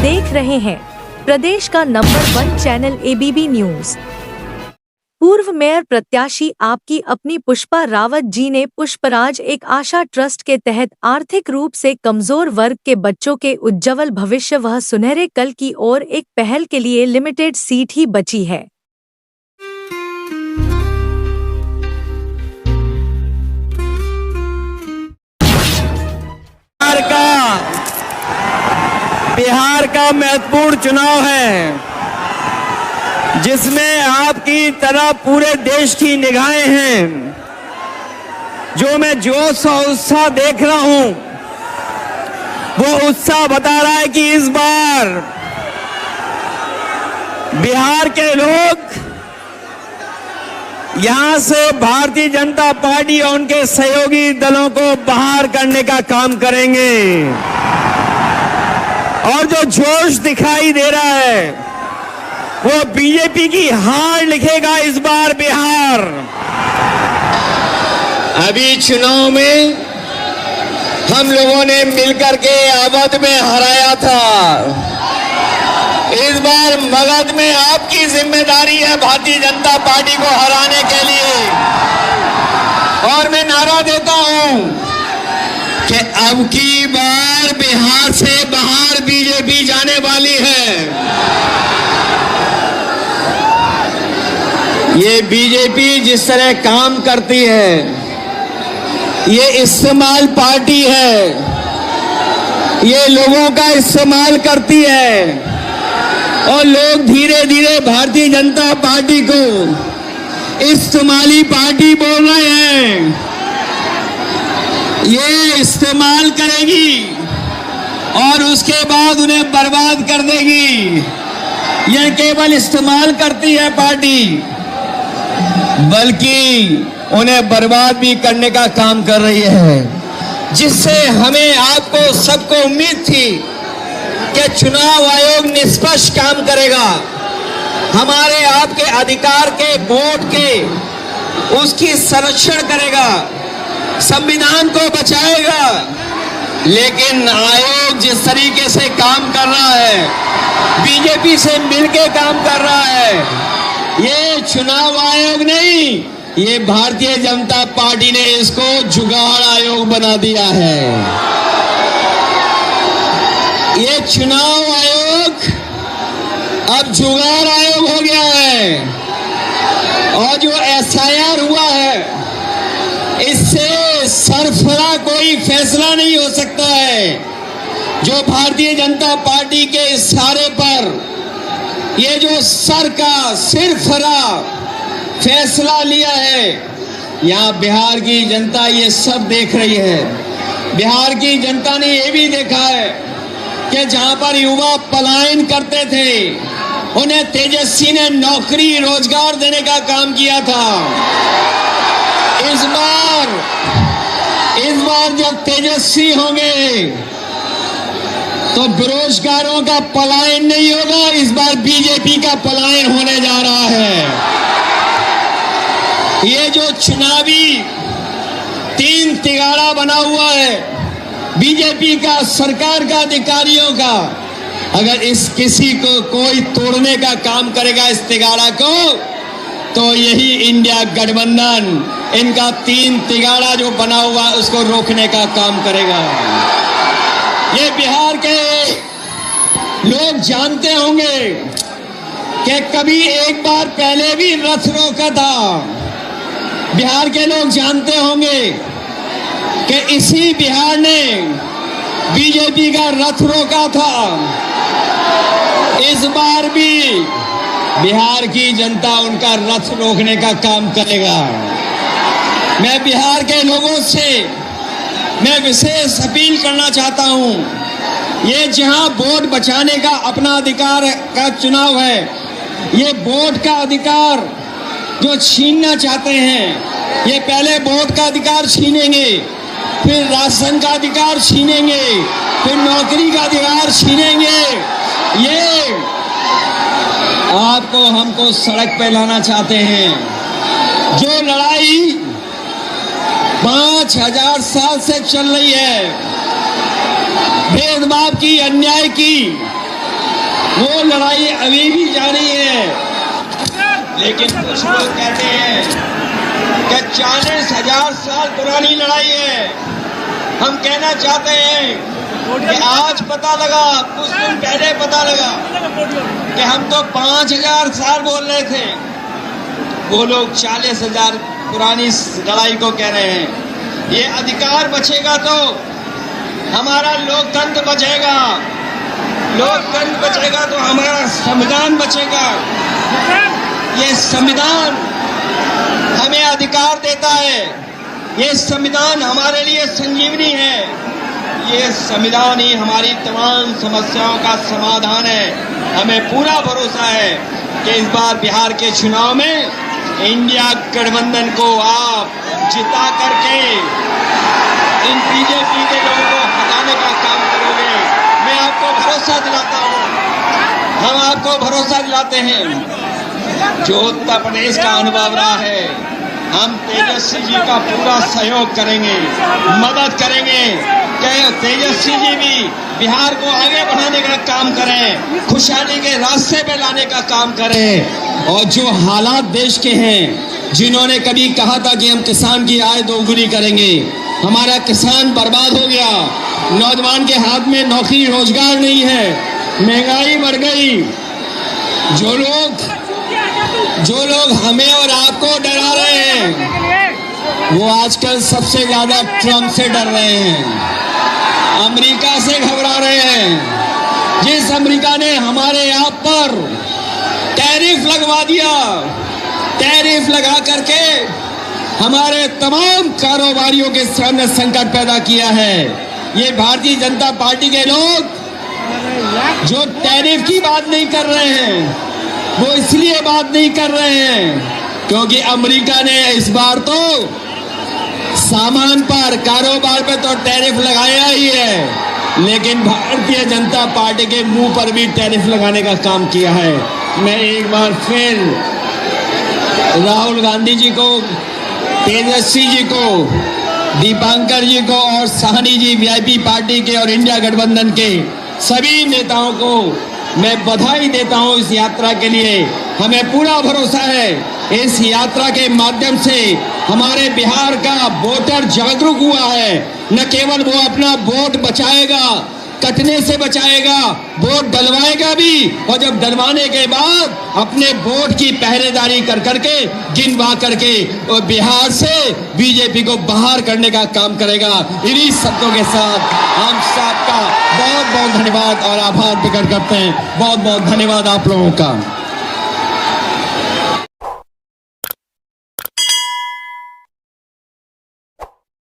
देख रहे हैं प्रदेश का नंबर 1 चैनल एबीपी न्यूज। पूर्व मेयर प्रत्याशी आपकी अपनी पुष्पा रावत जी ने पुष्पराज एक आशा ट्रस्ट के तहत आर्थिक रूप से कमजोर वर्ग के बच्चों के उज्ज्वल भविष्य व सुनहरे कल की ओर एक पहल के लिए लिमिटेड सीट ही बची है। बिहार का महत्वपूर्ण चुनाव है, जिसमें आपकी तरह पूरे देश की निगाहें हैं। जो मैं जोश और उत्साह देख रहा हूं, वो उत्साह बता रहा है कि इस बार बिहार के लोग यहां से भारतीय जनता पार्टी और उनके सहयोगी दलों को बाहर करने का काम करेंगे। और जो जोश दिखाई दे रहा है, वो बीजेपी की हार लिखेगा इस बार बिहार। अभी चुनाव में हम लोगों ने मिलकर के अवध में हराया था। इस बार मगध में आपकी जिम्मेदारी है भारतीय जनता पार्टी को हराने के लिए। और मैं नारा देता हूं कि अब की बार बिहार से बाहर बीजेपी जाने वाली है। ये बीजेपी जिस तरह काम करती है, ये इस्तेमाल पार्टी है, ये लोगों का इस्तेमाल करती है और लोग धीरे धीरे भारतीय जनता पार्टी को इस्तेमाली पार्टी बोल रहे हैं। ये इस्तेमाल करेगी और उसके बाद उन्हें बर्बाद कर देगी। ये केवल इस्तेमाल करती है पार्टी, बल्कि उन्हें बर्बाद भी करने का काम कर रही है। जिससे हमें आपको सबको उम्मीद थी कि चुनाव आयोग निष्पक्ष काम करेगा, हमारे आपके अधिकार के वोट के उसकी संरक्षण करेगा, संविधान को बचाएगा। लेकिन आयोग जिस तरीके से काम कर रहा है, बीजेपी से मिलके काम कर रहा है, ये चुनाव आयोग नहीं, ये भारतीय जनता पार्टी ने इसको जुगाड़ आयोग बना दिया है। ये चुनाव आयोग अब जुगाड़ आयोग हो गया है। और जो एसआईआर हुआ है, इससे सरफरा कोई फैसला नहीं हो सकता है। जो भारतीय जनता पार्टी के इशारे पर ये जो सर का सिरफरा फैसला लिया है, यहाँ बिहार की जनता ये सब देख रही है। बिहार की जनता ने ये भी देखा है कि जहां पर युवा पलायन करते थे, उन्हें तेजस्वी ने नौकरी रोजगार देने का काम किया था। इस बार जब तेजस्वी होंगे तो बेरोजगारों का पलायन नहीं होगा, इस बार बीजेपी का पलायन होने जा रहा है। ये जो चुनावी 3 तिगाड़ा बना हुआ है बीजेपी का, सरकार का, अधिकारियों का, अगर इस किसी को कोई तोड़ने का काम करेगा इस तिगाड़ा को, तो यही इंडिया गठबंधन इनका 3 तिगाड़ा जो बना हुआ उसको रोकने का काम करेगा। ये बिहार के लोग जानते होंगे कि कभी एक बार पहले भी रथ रोका था। बिहार के लोग जानते होंगे कि इसी बिहार ने बीजेपी का रथ रोका था। इस बार भी बिहार की जनता उनका रथ रोकने का काम करेगा। मैं बिहार के लोगों से मैं विशेष अपील करना चाहता हूं। ये जहां वोट बचाने का अपना अधिकार का चुनाव है, ये वोट का अधिकार जो छीनना चाहते हैं, ये पहले वोट का अधिकार छीनेंगे, फिर राशन का अधिकार छीनेंगे, फिर नौकरी का अधिकार छीनेंगे। ये आपको हमको सड़क पे लाना चाहते हैं। जो लड़ाई 5000 साल से चल रही है, भेदभाव की, अन्याय की, वो लड़ाई अभी भी जारी है। लेकिन कुछ लोग कहते हैं कि 40,000 साल पुरानी लड़ाई है। हम कहना चाहते हैं कि आज पता लगा, कुछ दिन पहले पता लगा कि हम तो 5,000 साल बोल रहे थे, वो लोग 40,000 पुरानी लड़ाई को कह रहे हैं। ये अधिकार बचेगा तो हमारा लोकतंत्र बचेगा, लोकतंत्र बचेगा तो हमारा संविधान बचेगा। ये संविधान हमें अधिकार देता है, ये संविधान हमारे लिए संजीवनी है, ये संविधान ही हमारी तमाम समस्याओं का समाधान है। हमें पूरा भरोसा है कि इस बार बिहार के चुनाव में इंडिया गठबंधन को आप जिता करके इन बीजेपी के लोगों को हटाने का काम करोगे। मैं आपको भरोसा दिलाता हूँ, हम आपको भरोसा दिलाते हैं। जो उत्तर प्रदेश का अनुभव रहा है, हम तेजस्वी जी का पूरा सहयोग करेंगे, मदद करेंगे कि तेजस्वी जी भी बिहार को आगे बढ़ाने का काम करें, खुशहाली के रास्ते पे लाने का काम करें। और जो हालात देश के हैं, जिन्होंने कभी कहा था कि हम किसान की आय दोगुनी करेंगे, हमारा किसान बर्बाद हो गया, नौजवान के हाथ में नौकरी रोजगार नहीं है, महंगाई बढ़ गई। जो लोग हमें और आपको डरा रहे हैं, वो आजकल सबसे ज्यादा ट्रंप से डर रहे हैं, अमेरिका से घबरा रहे हैं। जिस अमेरिका ने हमारे आप पर टैरिफ लगवा दिया, टैरिफ लगा करके हमारे तमाम कारोबारियों के सामने संकट पैदा किया है। ये भारतीय जनता पार्टी के लोग जो टैरिफ की बात नहीं कर रहे हैं, वो इसलिए बात नहीं कर रहे हैं क्योंकि अमेरिका ने इस बार तो सामान पर, कारोबार पर तो टैरिफ लगाया ही है, लेकिन भारतीय जनता पार्टी के मुंह पर भी टैरिफ लगाने का काम किया है। मैं एक बार फिर राहुल गांधी जी को, तेजस्वी जी को, दीपांकर जी को और साहनी जी वीआईपी पार्टी के और इंडिया गठबंधन के सभी नेताओं को मैं बधाई देता हूं इस यात्रा के लिए। हमें पूरा भरोसा है इस यात्रा के माध्यम से हमारे बिहार का वोटर जागरूक हुआ है। न केवल वो अपना वोट बचाएगा, कटने से बचाएगा, वोट डलवाएगा भी, और जब डलवाने के बाद अपने वोट की पहरेदारी कर करके, गिनवा करके और बिहार से बीजेपी को बाहर करने का काम करेगा। इन्हीं शब्दों के साथ हम सबका बहुत बहुत धन्यवाद और आभार प्रकट करते हैं। बहुत बहुत धन्यवाद आप लोगों का।